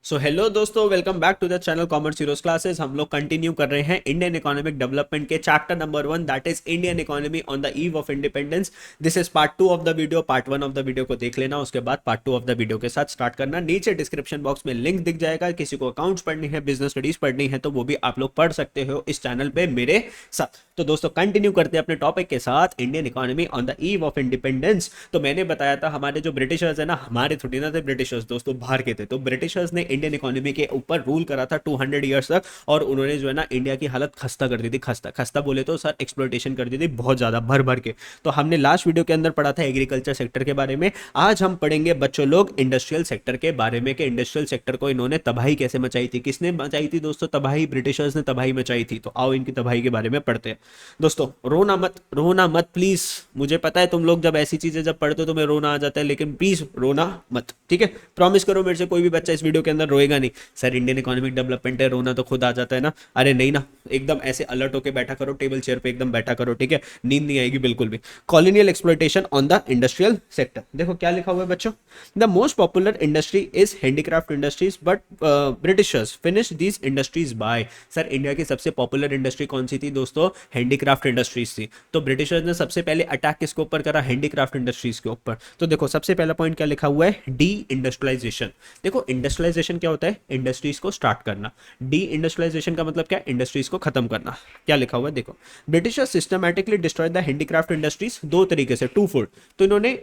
सो hello दोस्तों, welcome back to the channel commerce heroes classes. हम लोग कंटिन्यू कर रहे हैं इंडियन इकोनॉमिक डेवलपमेंट के chapter number 1, that is Indian economy on the eve of independence. This is part 2 of the video. Part 1 of the video को देख लेना, उसके बाद पार्ट 2 ऑफ द वीडियो के साथ स्टार्ट करना। नीचे डिस्क्रिप्शन बॉक्स में लिंक दिख जाएगा। किसी को अकाउंट्स पढ़नी है, बिजनेस स्टडीज पढ़नी है, तो वो भी आप लोग पढ़ सकते हो इस चैनल पे मेरे साथ। तो दोस्तों कंटिन्यू करते हैं अपने टॉपिक के साथ, Indian economy on the eve of independence. तो मैंने बताया था हमारे जो ब्रिटिशर्स है ना, हमारे थोड़ी ना थे ब्रिटिशर्स दोस्तों, बाहर के थे। तो ब्रिटिशर्स ने इंडियन इकोनॉमी के ऊपर रूल करा था 200 ईयर्स तक, और उन्होंने जो है ना इंडिया की हालत खस्ता कर दी थी। खस्ता खस्ता बोले तो सर एक्सप्लॉयटेशन कर दी थी बहुत ज्यादा, भर भर के। तो हमने लास्ट वीडियो के अंदर पढ़ा था एग्रीकल्चर सेक्टर के बारे में। आज हम पढ़ेंगे बच्चों लोग इंडस्ट्रियल सेक्टर के बारे में, कि इंडस्ट्रियल सेक्टर को इन्होंने तबाही कैसे मचाई थी। किसने मचाई थी दोस्तों तबाही? ब्रिटिशर्स ने तबाही मचाई थी। तो आओ इनकी तबाही के बारे में पढ़ते हैं। दोस्तों रोना मत प्लीज। मुझे पता है तुम लोग जब ऐसी चीजें जब पढ़ते हो तो मैं रोना आ जाता है, लेकिन प्लीज रोना मत, ठीक है? प्रॉमिस करो मेरे से, कोई भी बच्चा इस वीडियो के अंदर रोएगा नहीं। सर इंडियन इकोनॉमिक डेवलपमेंट है, रोना तो खुद आ जाता है ना। अरे नहीं ना, एकदम ऐसे अलर्ट होके बैठा करो, टेबल चेयर पे एकदम बैठा करो, ठीक है? नींद नहीं आएगी बिल्कुल भी। Colonial exploitation on the industrial sector. देखो क्या लिखा हुआ है बच्चों, the most popular industry is handicraft industries, but Britishers finish these industries by. Sir India की सबसे पॉपुलर इंडस्ट्री कौन सी थी दोस्तों? हैंडीक्राफ्ट इंडस्ट्रीज थी। तो ब्रिटिशर्स ने सबसे पहले अटैक किसके ऊपर करा? हैंडीक्राफ्ट इंडस्ट्रीज के ऊपर। तो देखो सबसे पहला पॉइंट क्या लिखा हुआ है, डी इंडस्ट्रियलाइजेशन। देखो इंडस्ट्रियलाइजेशन क्या होता है? इंडस्ट्रीज को स्टार्ट करना। डी इंडस्ट्रियलाइजेशन का मतलब क्या? इंडस्ट्रीज को खत्म करना। क्या लिखा हुआ है देखो, Britishers systematically destroy the handicraft industries. दो तरीके से, टू फोल्ड। तो इन्होंने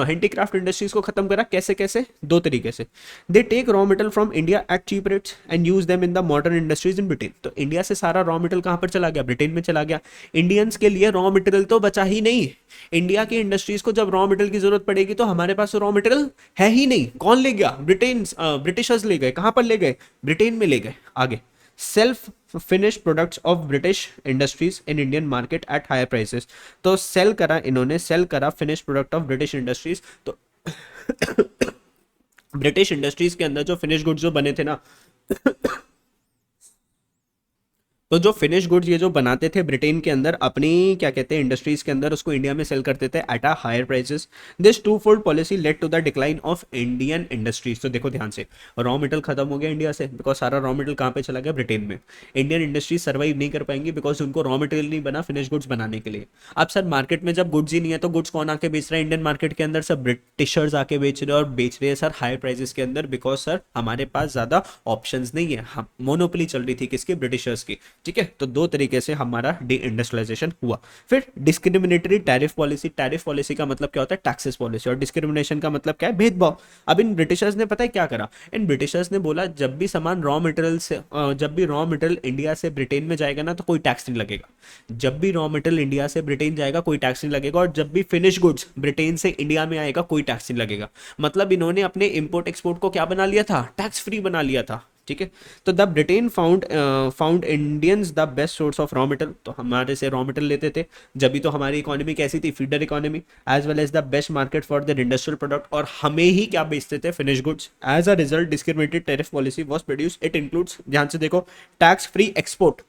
हैंडीक्राफ्ट इंडस्ट्रीज को खत्म करा। कैसे कैसे? दो तरीके से। They take raw material from India at cheap rates and use them in the modern industries in Britain. तो इंडिया से सारा रॉ मटेरियल कहां पर चला गया? ब्रिटेन में चला गया। इंडियंस के लिए रॉ मटेरियल तो बचा ही नहीं। इंडिया की इंडस्ट्रीज को जब रॉ मटेरियल की जरूरत पड़ेगी तो हमारे पास रॉ मटेरियल है ही नहीं। कौन ले गया? ब्रिटिशर्स ले गए। कहां पर ले गए? ब्रिटेन में ले गए। आगे, self finish products of British industries in Indian market at higher prices. तो सेल करा इन्होंने, सेल करा finish product of British industries. तो ब्रिटिश इंडस्ट्रीज के अंदर जो फिनिश गुड्स जो बने थे ना, तो जो फिनिश गुड्स ये जो बनाते थे ब्रिटेन के अंदर अपनी क्या कहते हैं इंडस्ट्रीज के अंदर, उसको इंडिया में सेल करते थे at a higher prices. This two fold policy led to the decline of Indian industries. तो देखो ध्यान से, रॉ मटेरियल खत्म हो गया इंडिया से, बिकॉज सारा रॉ मटेरियल कहाँ पे चला गया? ब्रिटेन में। इंडियन इंडस्ट्रीज सर्वाइव नहीं कर पाएंगी बिकॉज उनको रॉ मटेरियल नहीं बना फिनिश गुड्स बनाने के लिए। अब सर मार्केट में जब गुड्स ही नहीं है तो गुड्स कौन आके बेच रहा है इंडियन मार्केट के अंदर? सब ब्रिटिशर्स आके बेच रहे हैं, और बेच रहे हैं सर हाई प्राइसेस के अंदर, बिकॉज सर हमारे पास ज्यादा ऑप्शंस नहीं है। हम मोनोपोली चल रही थी किसकी? ब्रिटिशर्स की, ठीक है? तो दो तरीके से हमारा डी इंडस्ट्रियलाइजेशन हुआ। फिर discriminatory tariff policy. Tariff policy का मतलब क्या होता है? Taxes policy. और डिस्क्रिमिनेशन का मतलब क्या है? भेदभाव। अब इन ब्रिटिशर्स ने पता है क्या करा? इन ब्रिटिशर्स ने बोला जब भी सामान रॉ मटेरियल से जब भी रॉ मटेरियल इंडिया से ब्रिटेन में जाएगा ना तो कोई टैक्स नहीं लगेगा। जब भी रॉ मटेरियल इंडिया से ब्रिटेन जाएगा कोई टैक्स नहीं लगेगा, और जब भी फिनिश गुड्स ब्रिटेन से इंडिया में आएगा कोई टैक्स नहीं लगेगा। मतलब इन्होंने अपने इंपोर्ट एक्सपोर्ट को क्या बना लिया था? टैक्स फ्री बना लिया था, ठीक है? तो the Britain found Indians the best source of raw material. तो हमारे से रॉ मटेरियल लेते थे, जब भी तो हमारी इकोनॉमी कैसी थी? Feeder economy. As well as the best market for their industrial product, और हमें ही क्या बेचते थे? Finish goods. As a result discriminated tariff policy was produce. It includes, ध्यान से देखो, टैक्स फ्री एक्सपोर्ट।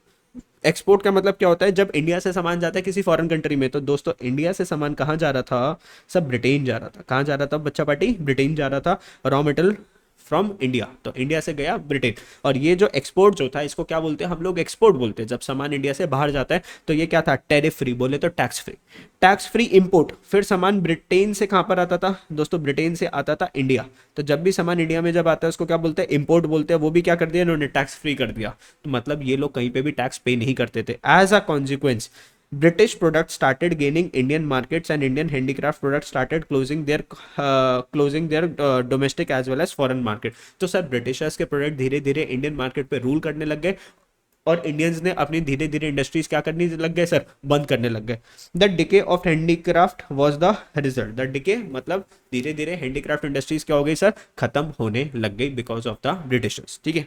एक्सपोर्ट का मतलब क्या होता है? जब इंडिया से सामान जाता है किसी फॉरेन कंट्री में, तो दोस्तों इंडिया से सामान कहाँ जा रहा था? सब ब्रिटेन जा रहा था। कहाँ जा रहा था बच्चा पार्टी? ब्रिटेन जा रहा था रॉ मटेरियल फ्रॉम इंडिया। तो इंडिया से गया ब्रिटेन। और ये जो एक्सपोर्ट जो था इसको क्या बोलते हैं हम लोग? एक्सपोर्ट बोलते हैं। जब सामान इंडिया से बाहर जाता है तो ये क्या था? टैरिफ फ्री, बोले तो tax free. Tax free import. फिर सामान ब्रिटेन से कहां पर आता था दोस्तों? ब्रिटेन से आता था इंडिया। तो जब भी सामान इंडिया में जब आता है उसको क्या बोलते हैं? इंपोर्ट बोलते हैं। वो भी क्या कर दिया इन्होंने? टैक्स फ्री कर दिया। तो मतलब ये लोग कहीं पे भी टैक्स पे नहीं करते थे। As a consequence British products started gaining Indian markets and Indian handicraft products started closing their domestic as well as foreign market। तो सर ब्रिटिशर्स के प्रोडक्ट धीरे धीरे इंडियन मार्केट पे रूल करने लग गए, और इंडियंस ने अपनी धीरे धीरे इंडस्ट्रीज क्या करने लग गए सर? बंद करने लग गए। The decay of handicraft was the result. The decay मतलब धीरे धीरे हैंडीक्राफ्ट इंडस्ट्रीज क्या हो गई सर? खत्म होने लग गई बिकॉज ऑफ द ब्रिटिशर्स, ठीक है?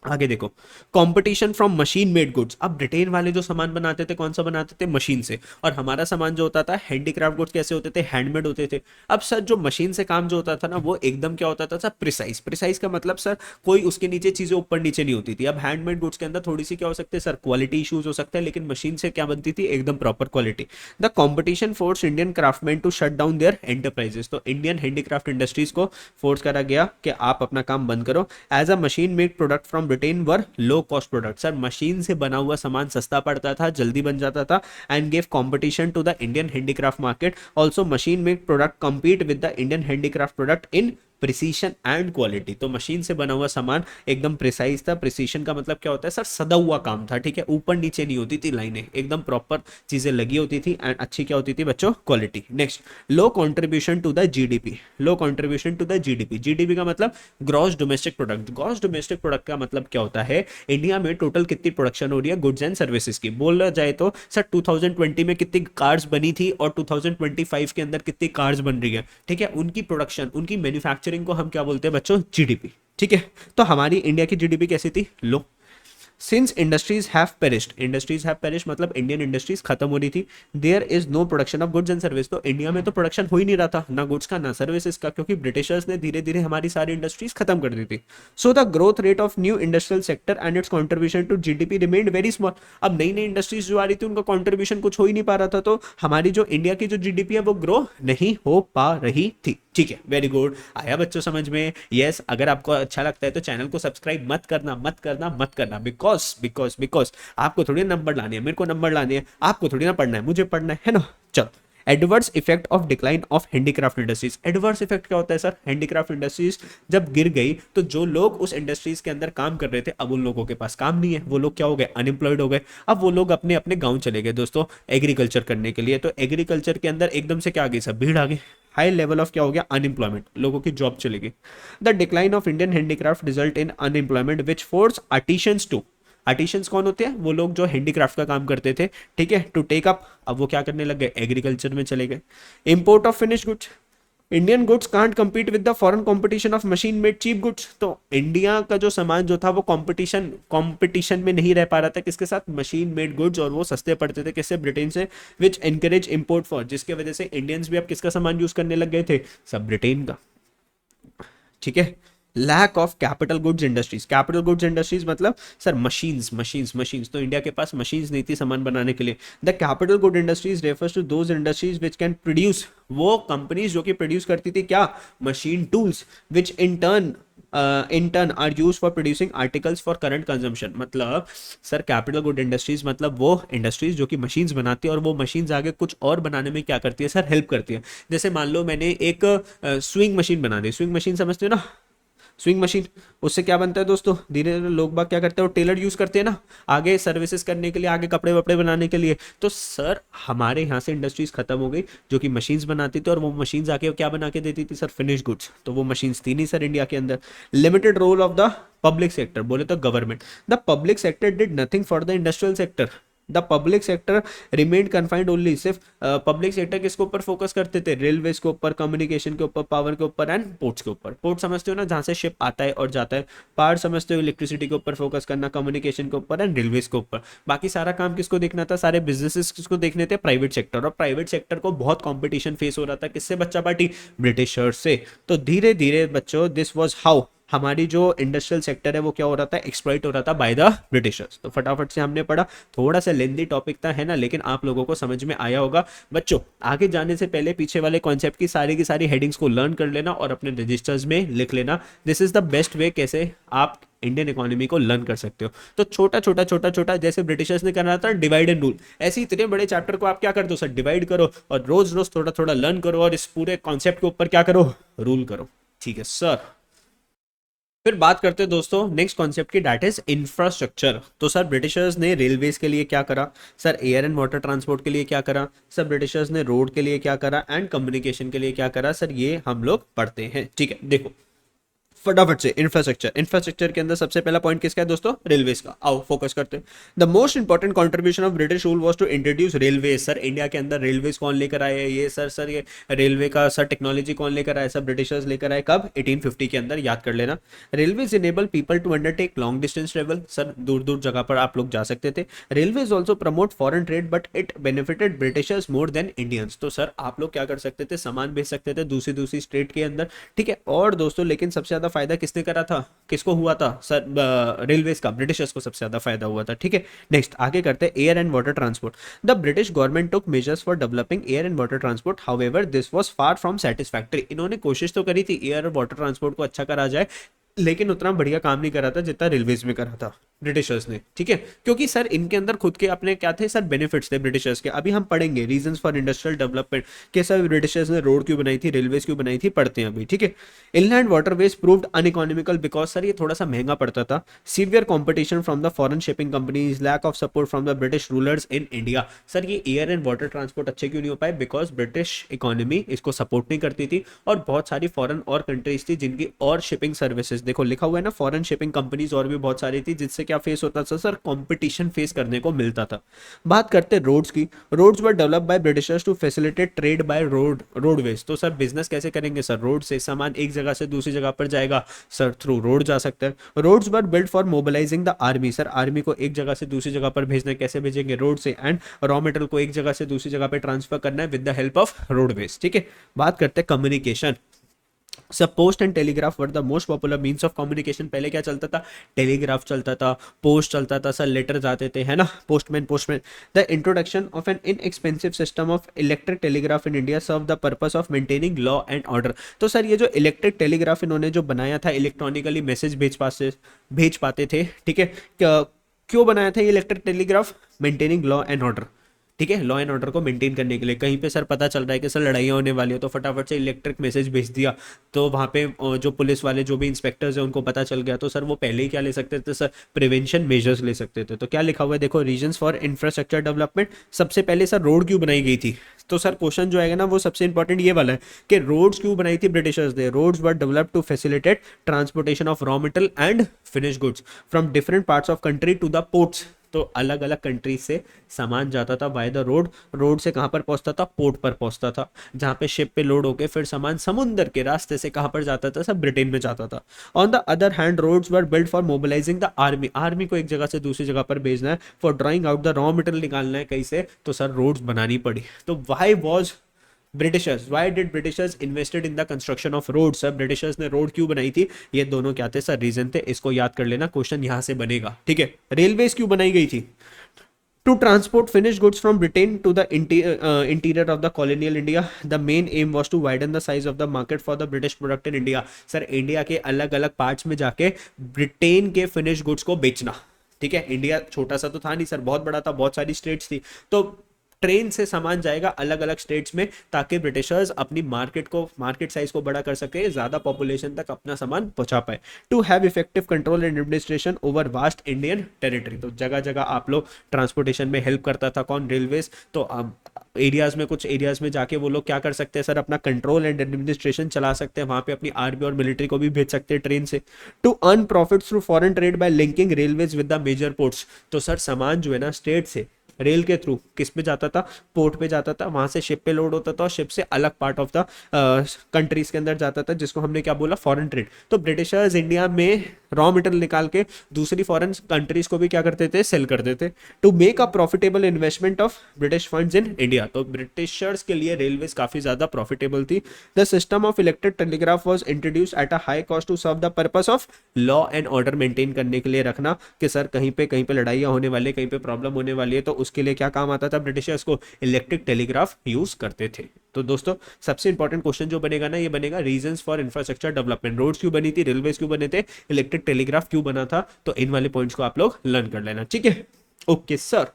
आगे देखो, competition from machine made goods. अब ब्रिटेन वाले जो सामान बनाते थे कौन सा बनाते थे, मशीन से, और हमारा सामान जो होता था हैंडीक्राफ्ट गुड्स कैसे होते थे, हैंडमेड होते थे। अब सर जो मशीन से काम जो होता था ना वो एकदम क्या होता था सर, प्रिसाइज। प्रिसाइज का मतलब सर कोई उसके नीचे चीजें ऊपर नीचे नहीं होती थी। अब हैंडमेड गुड्स के अंदर थोड़ी सी क्या हो सकते हैं सर, क्वालिटी इशूज हो सकते हैं, लेकिन मशीन से क्या बनती थी, एकदम proper quality. The competition force Indian craftsman to shut down their enterprises. तो इंडियन हैंडीक्राफ्ट इंडस्ट्रीज को फोर्स करा गया कि आप अपना काम बंद करो। As a machine made product from Britain were low cost product. Sir machine से बना हुआ सामान सस्ता पड़ता था, जल्दी बन जाता था, and give competition to the Indian handicraft market. Also machine made product compete with the Indian handicraft product in precision and quality. तो मशीन से बना हुआ सामान एकदम प्रिसाइज था। प्रिसीशन का मतलब क्या होता है सर, सदा हुआ काम था, ठीक है, ऊपर नीचे नहीं होती थी लाइनें, एकदम प्रॉपर चीजें लगी होती थी, एंड अच्छी क्या होती थी बच्चों, quality. Next, low contribution to the GDP. Low contribution to the GDP. GDP का मतलब gross domestic product. Gross domestic product का मतलब क्या होता है, इंडिया में टोटल कितनी प्रोडक्शन हो रही है गुड्स एंड सर्विसेज की। बोला जाए तो सर 2020 में कितनी कार्स बनी थी और 2025 के अंदर कितनी कार्स बन रही है, ठीक है, उनकी प्रोडक्शन, उनकी मैन्युफैक्चरिंग को हम क्या बोलते हैं बच्चों, जीडीपी, ठीक है। तो हमारी इंडिया की जीडीपी कैसी थी, low. Since industries have perished मतलब इंडियन इंडस्ट्रीज खत्म हो रही थी। There is no production of goods and service. तो इंडिया में तो प्रोडक्शन हो ही नहीं रहा था, ना गुड्स का ना सर्विसेज का, क्योंकि ब्रिटिशर्स ने धीरे धीरे हमारी सारी इंडस्ट्रीज खत्म कर दी थी। So the growth rate of new industrial sector and its contribution to GDP remained very small. अब नई नई इंडस्ट्रीज जो आ रही थी उनका कॉन्ट्रीब्यूशन कुछ हो ही नहीं पा रहा था, तो हमारी जो इंडिया की जो जीडीपी है वो ग्रो नहीं हो पा रही थी, ठीक है। वेरी गुड, आया बच्चों समझ में, यस। अगर आपको अच्छा लगता है तो चैनल को सब्सक्राइब मत करना, मत करना, मत करना, बिकॉज बिकॉज बिकॉज आपको थोड़ी नंबर लाने हैं, मेरे को नंबर लाने हैं, आपको थोड़ी ना पढ़ना है, मुझे पढ़ना है ना। चलो, adverse effect of decline of handicraft industries. Adverse effect क्या होता है सर, हैंडीक्राफ्ट इंडस्ट्रीज जब गिर गई तो जो लोग उस इंडस्ट्रीज के अंदर काम कर रहे थे अब उन लोगों के पास काम नहीं है, वो लोग क्या हो गए, अनएम्प्लॉयड हो गए। अब वो लोग अपने अपने गांव चले गए दोस्तों एग्रीकल्चर करने के लिए। तो एग्रीकल्चर के अंदर एकदम से क्या आ गई सर, भीड़ आ गई, हाई लेवल ऑफ क्या हो गया, अनएम्प्लॉयमेंट, लोगों की जॉब चली गई। The decline of Indian handicraft result in unemployment which force artisans to. Artisans कौन होते हैं, वो लोग जो हैंडीक्राफ्ट का काम करते थे, ठीक है, टू टेक अप। अब वो क्या करने लग गए, एग्रीकल्चर में चले गए। Import of finish goods. Indian goods can't compete with the foreign competition of machine made cheap goods. तो इंडिया का जो सामान जो था वो कंपटीशन में नहीं रह पा रहा था, किसके साथ, मशीन मेड गुड्स, और वो सस्ते पड़ते थे किससे, ब्रिटेन से, विच एनकरेज इंपोर्ट फॉर, जिसके वजह से इंडियंस भी अब किसका सामान यूज करने लग गए थे, सब ब्रिटेन का, ठीक है। Lack of capital goods industries. Capital goods industries मतलब सर मशीन्स, तो इंडिया के पास मशीन्स नहीं थी सामान बनाने के लिए। The capital good industries refers to those industries which can produce, वो कंपनीज जो कि प्रोड्यूस करती थी क्या, machine tools, which in turn are use for producing articles for current consumption. मतलब सर कैपिटल गुड इंडस्ट्रीज मतलब वो इंडस्ट्रीज जो कि मशीन्स बनाती है और वो मशीन्स आगे कुछ और बनाने में क्या करती है सर, हेल्प करती है। जैसे मान लो मैंने एक स्विंग मशीन बना दी, स्विंग मशीन समझते हो ना, स्विंग मशीन, उससे क्या बनता है दोस्तों, धीरे धीरे लोग बाग क्या करते हैं, वो टेलर यूज करते हैं ना, आगे सर्विसेज करने के लिए, आगे कपड़े वपड़े बनाने के लिए। तो सर हमारे यहाँ से इंडस्ट्रीज खत्म हो गई जो कि मशीन्स बनाती थी, और वो मशीन्स आके क्या बना के देती थी सर, फिनिश गुड्स। तो वो मशीन्स थी नहीं सर इंडिया के अंदर। Limited role of the public sector, बोले तो government. The public sector did nothing for the industrial sector. The public sector remained confined only. सिर्फ पब्लिक सेक्टर किसके ऊपर फोकस करते थे, रेलवे के ऊपर, कम्युनिकेशन के ऊपर, पावर के ऊपर, एंड पोर्ट्स के ऊपर। पोर्ट समझते हो ना, जहां से शिप आता है और जाता है। पावर समझते हो, इलेक्ट्रिसिटी के ऊपर फोकस करना, कम्युनिकेशन के ऊपर, एंड रेलवे के ऊपर। बाकी सारा काम किसको देखना था, सारे बिजनेसेस किसको देखने थे, प्राइवेट सेक्टर। और प्राइवेट सेक्टर को बहुत कॉम्पिटिशन फेस हो रहा था, किससे बच्चा पार्टी, ब्रिटिशर्स से। तो धीरे धीरे बच्चों दिस वॉज हाउ हमारी जो इंडस्ट्रियल सेक्टर है वो क्या हो रहा था, एक्सप्लॉइट हो रहा था बाय द ब्रिटिशर्स। तो फटाफट से हमने पढ़ा, थोड़ा सा लेंदी टॉपिक था है ना, लेकिन आप लोगों को समझ में आया होगा। बच्चों आगे जाने से पहले पीछे वाले कॉन्सेप्ट की सारी हेडिंग्स को लर्न कर लेना और अपने रजिस्टर्स में लिख लेना। This is the best way कैसे आप इंडियन इकोनॉमी को लर्न कर सकते हो। तो छोटा जैसे ब्रिटिशर्स ने करना था डिवाइड एंड रूल, ऐसे इतने बड़े चैप्टर को आप क्या कर दो सर, डिवाइड करो, और रोज रोज थोड़ा थोड़ा लर्न करो, और इस पूरे कॉन्सेप्ट के ऊपर क्या करो, रूल करो, ठीक है सर। फिर बात करते हैं दोस्तों नेक्स्ट कॉन्सेप्ट की, दैट इज इंफ्रास्ट्रक्चर। तो सर ब्रिटिशर्स ने रेलवेज के लिए क्या करा, sir air and water transport के लिए क्या करा, सर ब्रिटिशर्स ने रोड के लिए क्या करा, एंड कम्युनिकेशन के लिए क्या करा, सर ये हम लोग पढ़ते हैं, ठीक है। देखो फटाफट से इंफ्रास्ट्रक्चर, इंफ्रास्ट्रक्चर के अंदर सबसे पहला पॉइंट किसका है दोस्तों, रेलवेज का। आओ फोकस करते हैं। The most important contribution of British rule was to introduce railway. Sir India के अंदर रेलवेज कौन लेकर आए, ये सर ये रेलवे का सर टेक्नोलॉजी कौन लेकर आए, सब ब्रिटिशर्स लेकर आए। कब, 1850 के अंदर, याद कर लेना। Railways enable people to undertake long distance travel, sir दूर दूर जगह पर आप लोग जा सकते थे। Railways also promote foreign trade but it benefited Britishers more than Indians. तो सर आप लोग क्या कर सकते थे, सामान भेज सकते थे दूसरी दूसरी स्टेट के अंदर, ठीक है। और दोस्तों लेकिन सबसे ज्यादा फायदा किसने करा था, किसको हुआ था सर, रेलवेज का, ब्रिटिशर्स को सबसे ज्यादा फायदा हुआ था, ठीक है। नेक्स्ट आगे करते हैं, air and water transport. The British government took measures for developing air and water transport, however this was far from satisfactory. इन्होंने कोशिश तो करी थी एयर और वाटर ट्रांसपोर्ट को अच्छा करा जाए, लेकिन उतना बढ़िया काम नहीं करा था जितना रेलवेज में करा था ब्रिटिशर्स ने, ठीक है। क्योंकि सर इनके अंदर खुद के अपने क्या थे सर, बेनिफिट्स थे ब्रिटिशर्स के। अभी हम पढ़ेंगे रीजंस फॉर इंडस्ट्रियल डेवलपमेंट के, सर ब्रिटिशर्स ने रोड क्यों बनाई थी, रेलवेज क्यों बनाई थी, पढ़ते हैं अभी, ठीक है। Inland waterways proved uneconomical because sir ये थोड़ा सा महंगा पड़ता था। Severe competition from the foreign shipping companies, lack of support from the British rulers in India. Sir ये एयर एंड वाटर ट्रांसपोर्ट अच्छे क्यों नहीं हो पाए, बिकॉज ब्रिटिश इकोनॉमी इसको सपोर्ट नहीं करती थी, और बहुत सारी फॉरेन और कंट्रीज थी जिनकी और शिपिंग सर्विसेज, देखो लिखा हुआ है ना, फॉरेन शिपिंग कंपनीज और भी बहुत सारी थी, जिससे क्या फेस होता था सर, कंपटीशन फेस करने को मिलता था। बात करते हैं रोड्स की। Roads were develop by Britishers to facilitate trade by roadways. तो सर बिजनेस कैसे करेंगे सर, रोड से सामान एक जगह से दूसरी जगह पर जाएगा सर, थ्रू रोड जा सकता है। Roads were build for mobilising the army, sir army को एक जगह से दूसरी जगह पर भेजना, कैसे भेजेंगे, रोड से। एंड रॉ मटेरियल को एक जगह से दूसरी जगह पर ट्रांसफर करना है with the help of roadways, ठीक है। बात करते हैं communication. Sir post and telegraph were the most popular means of communication. पहले क्या चलता था, टेलीग्राफ चलता था, पोस्ट चलता था, सर लेटर आते थे, है ना, postman. The introduction of an inexpensive system of electric telegraph in India serve the purpose of maintaining law and order. तो सर ये जो इलेक्ट्रिक टेलीग्राफ इन्होंने जो बनाया था, इलेक्ट्रॉनिकली मैसेज भेज पाते थे, ठीक है। क्यों बनाया था ये electric telegraph, maintaining law and order, ठीक है, लॉ एंड ऑर्डर को मेंटेन करने के लिए। कहीं पे सर पता चल रहा है कि सर लड़ाइयाँ होने वाली है, तो फटाफट से इलेक्ट्रिक मैसेज भेज दिया, तो वहाँ पे जो पुलिस वाले जो भी इंस्पेक्टर्स हैं उनको पता चल गया, तो सर वो पहले ही क्या ले सकते थे सर, प्रिवेंशन मेजर्स ले सकते थे। तो क्या लिखा हुआ है देखो, रीजंस फॉर इंफ्रास्ट्रक्चर डेवलपमेंट। सबसे पहले सर रोड क्यों बनाई गई थी, तो सर क्वेश्चन जो आएगा ना वो सबसे इंपॉर्टेंट ये वाला है कि रोड्स क्यों बनाई थी ब्रिटिशर्स ने। Roads were developed to facilitate transportation of raw material and finish goods from different parts of country to the ports. तो अलग अलग कंट्रीज से सामान जाता था बाय द रोड, रोड से कहाँ पर पहुंचता था, पोर्ट पर पहुंचता था, जहाँ पे शिप पे लोड होके फिर सामान समुद्र के रास्ते से कहाँ पर जाता था, सब ब्रिटेन में जाता था। On the other hand roads were build for mobilising the army, army को एक जगह से दूसरी जगह पर भेजना है, for drawing out the raw material निकालना है कहीं से, तो सर रोड्स बनानी पड़ी। तो why was Britishers, why did Britishers invested in the construction of road, sir Britishers ने रोड क्यों बनाई थी, ये दोनों क्या थे सर, रीजन थे। इसको याद कर लेना, क्वेश्चन यहां से बनेगा, ठीक है। रेलवेज क्यों बनाई गई थी, to transport finished goods from Britain to the interior of the colonial India. The main aim was to widen the size of the market for the British product in India. Sir India के अलग अलग parts में जाके Britain के finish goods को बेचना, ठीक है। इंडिया छोटा सा तो था नहीं सर, बहुत बड़ा था, बहुत सारी स्टेट्स थी, तो ट्रेन से सामान जाएगा अलग अलग स्टेट्स में, ताकि ब्रिटिशर्स अपनी मार्केट साइज को बड़ा कर सके, ज्यादा पॉपुलेशन तक अपना सामान पहुंचा पाए। To have effective control and administration over vast Indian territory. तो जगह जगह आप लोग ट्रांसपोर्टेशन में हेल्प करता था कौन, रेलवेज। तो एरियाज में, कुछ एरियाज में जाके वो लोग क्या कर सकते हैं सर, अपना कंट्रोल एंड एडमिनिस्ट्रेशन चला सकते हैं, वहां पे अपनी आर्मी और मिलिट्री को भी भेज सकते हैं ट्रेन से। To earn profit through foreign trade by linking railways with the major ports. तो सर सामान जो है ना स्टेट से रेल के थ्रू किस पे जाता था, पोर्ट पे जाता था, वहां से शिप पे लोड होता था, और शिप से अलग पार्ट ऑफ द कंट्रीज के अंदर जाता था, जिसको हमने क्या बोला, फॉरेन ट्रेड। तो ब्रिटिशर्स इंडिया में रॉ मटेरियल निकाल के दूसरी फॉरेन कंट्रीज को भी क्या करते थे, सेल करते थे। To make a profitable investment of British funds in India. तो ब्रिटिशर्स के लिए रेलवेज काफी ज्यादा प्रॉफिटेबल थी। The system of electric telegraph was introduce at a high cost to serve the purpose of law and order maintain करने के लिए रखना, कि सर कहीं पे लड़ाइयाँ होने वाली, कहीं पे प्रॉब्लम होने वाली है, तो उसके लिए क्या काम आता था, ब्रिटिशर्स को इलेक्ट्रिक टेलीग्राफ यूज करते थे। तो दोस्तों सबसे इंपॉर्टेंट क्वेश्चन जो बनेगा ना, ये बनेगा reasons for infrastructure development. Roads क्यों बनी थी, रेलवेज क्यों बने थे, इलेक्ट्रिक टेलीग्राफ क्यों बना था, तो इन वाले पॉइंट्स को आप लोग लर्न कर लेना, ठीक है। Okay sir.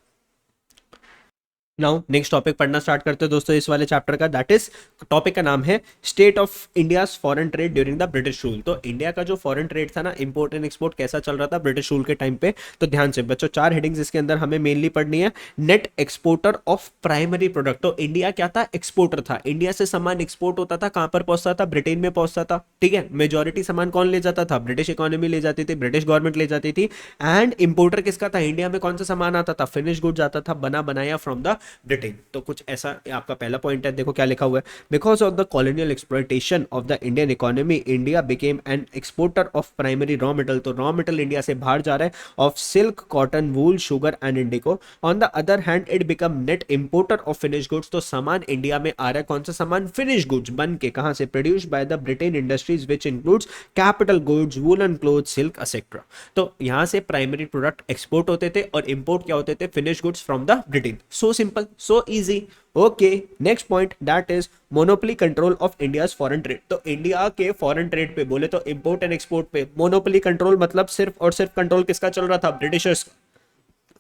Now next topic पढ़ना स्टार्ट करते हैं दोस्तों इस वाले चैप्टर का, दैट इज टॉपिक का नाम है state of India's foreign trade during the British rule. तो इंडिया का जो फॉरेन ट्रेड था ना, इंपोर्ट एंड एक्सपोर्ट कैसा चल रहा था ब्रिटिश रूल के टाइम पे। तो ध्यान से बच्चों, 4 हेडिंग्स इसके अंदर हमें मेनली पढ़नी है। Net exporter of primary product, तो इंडिया क्या था, एक्सपोर्टर था। इंडिया से सामान एक्सपोर्ट होता था, कहां पर पहुंचता था, ब्रिटेन में पहुंचता था। ठीक है, मेजोरिटी सामान कौन ले जाता था, ब्रिटिश इकोनॉमी ले जाती थी, ब्रिटिश गवर्नमेंट ले जाती थी। एंड इंपोर्टर किसका था, इंडिया में कौन सा सामान आता था, फिनिश गुड्स आता था, बना बनाया फ्रॉम द ब्रिटेन। तो कुछ ऐसा आपका पहला पॉइंट है, देखो क्या लिखा हुआ है। Because of the colonial exploitation of the Indian economy, India became an exporter of primary raw metal. तो रॉ मेटल इंडिया से बाहर जा रहा है, of silk, cotton, wool, sugar and indigo. On the other hand it become net importer of finish goods. तो सामान India में आ रहा है, कौन सा सामान, फिनिश गुड्स बन के, कहां से, produced by the Britain industries which includes capital goods, woollen cloth, silk etcetera. तो यहां से प्राइमरी प्रोडक्ट एक्सपोर्ट होते थे और इंपोर्ट क्या होते थे, finish goods from the Britain. So simple, so easy. Okay, next point that is monopoly control of India's foreign trade. तो इंडिया के फॉरेन ट्रेड पे बोले तो इंपोर्ट एंड एक्सपोर्ट पे मोनोपोली कंट्रोल, मतलब सिर्फ और सिर्फ कंट्रोल किसका चल रहा था, ब्रिटिशर्स का।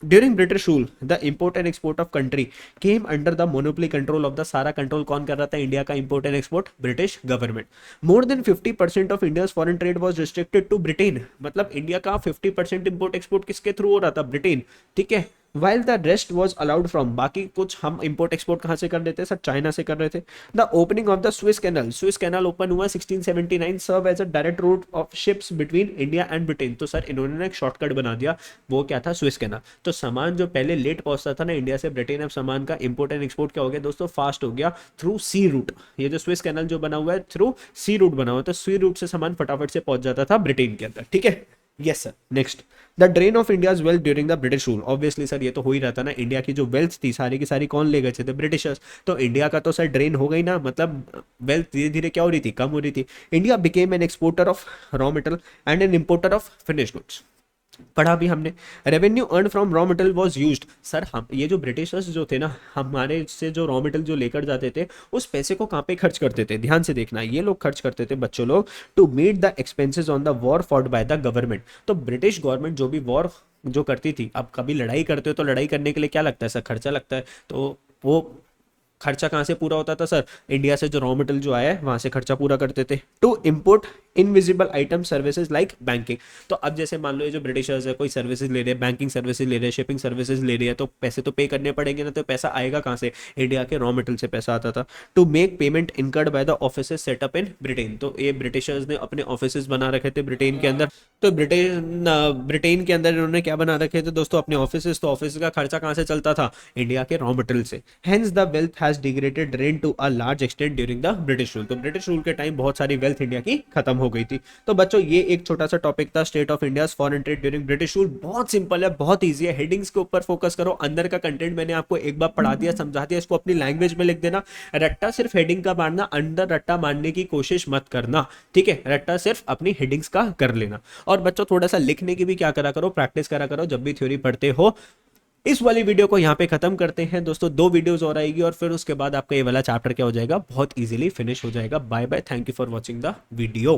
During British rule the import and export of country came under the monopoly control of the, सारा कंट्रोल कौन कर रहा था, इंडिया का import and export, British government. More than 50% of India's foreign trade was restricted to Britain. मतलब India का 50% import export किसके through हो रहा था, ब्रिटेन। ठीक है, while the rest was allowed from, बाकी कुछ हम इंपोर्ट एक्सपोर्ट कहां से कर रहे थे सर, चाइना से कर रहे थे। The opening of the Swiss canal, Swiss canal open हुआ 1679, serve as a direct route of ships between India and Britain. तो सर इन्होंने ना एक शॉर्टकट बना दिया, वो क्या था, स्विस कैनल। तो सामान जो पहले लेट पहुंचता था ना इंडिया से ब्रिटेन, अब सामान का इंपोर्ट एंड एक्सपोर्ट क्या हो गया दोस्तों, फास्ट हो गया थ्रू सी रूट। ये जो स्विस कैनल जो बना हुआ है थ्रू सी रूट बना हुआ है, तो सी रूट से सामान फटाफट से पहुंच जाता था ब्रिटेन के अंदर। ठीक है, yes sir. Next, the drain of India's wealth during the British rule. Obviously sir ये तो हो ही रहता ना, इंडिया की जो वेल्थ थी सारी की सारी कौन ले गए थे, ब्रिटिशर्स। तो इंडिया का तो सर ड्रेन हो गई ना, मतलब वेल्थ धीरे धीरे क्या हो रही थी, कम हो रही थी। India became an exporter of raw metal and an importer of finish goods. पढ़ा भी हमने। Revenue earn from raw material was used. Sir हम ये जो ब्रिटिशर्स जो थे ना, हमारे से जो रॉ मटेरियल जो लेकर जाते थे, उस पैसे को कहाँ पे खर्च करते थे, ध्यान से देखना, ये लोग खर्च करते थे बच्चों लोग, to meet the expenses on the war fought by the government. तो ब्रिटिश गवर्नमेंट जो भी वॉर जो करती थी, अब कभी लड़ाई करते हो तो लड़ाई करने के लिए क्या लगता है सर, खर्चा लगता है। तो वो खर्चा कहाँ से पूरा होता था सर, इंडिया से जो रॉ मटेरियल जो आया है वहां से खर्चा पूरा करते थे। To import invisible item services like banking. तो अब जैसे मान लो ये जो ब्रिटिशर्स है कोई सर्विसेज ले रहे हैं, बैंकिंग सर्विसेज ले रहे हैं, शिपिंग सर्विसेज ले रही है, तो पैसे तो पे करने पड़ेंगे ना, तो पैसा आएगा कहाँ से, इंडिया के रॉ मटेरियल से पैसा आता था। To make payment incurred by the office setup in Britain. तो ये ब्रिटिशर्स ने अपने ऑफिस बना रखे थे ब्रिटेन के अंदर। तो ब्रिटेन के अंदर इन्होंने क्या बना रखे थे दोस्तों, अपने ऑफिस। तो ऑफिस का खर्चा कहाँ से चलता था, इंडिया के रॉ मटेरियल से। Hence the wealth has degraded rain to a large extent during the British rule. तो ब्रिटिश रूल के टाइम बहुत सारी वेल्थ इंडिया की खत्म हो गई थी। तो बच्चों ये एक छोटा सा टॉपिक था, state of India foreign trade during British rule. बहुत सिंपल है, बहुत ईजी है, हेडिंग्स के ऊपर फोकस करो, अंदर का कंटेंट मैंने आपको एक बार पढ़ा दिया, समझा दिया, इसको अपनी लैंग्वेज में लिख देना। रट्टा सिर्फ हेडिंग का मारना, अंदर रट्टा मारने की कोशिश मत करना। ठीक है, रट्टा सिर्फ अपनी हेडिंग्स का कर लेना। और बच्चों थोड़ा सा लिखने की भी क्या करा करो, प्रैक्टिस करा करो जब भी थ्योरी पढ़ते हो। इस वाली वीडियो को यहाँ पे खत्म करते हैं दोस्तों, 2 वीडियोस और आएगी और फिर उसके बाद आपका ये वाला चैप्टर क्या हो जाएगा, बहुत इजीली फिनिश हो जाएगा। Bye bye, thank you for watching the video.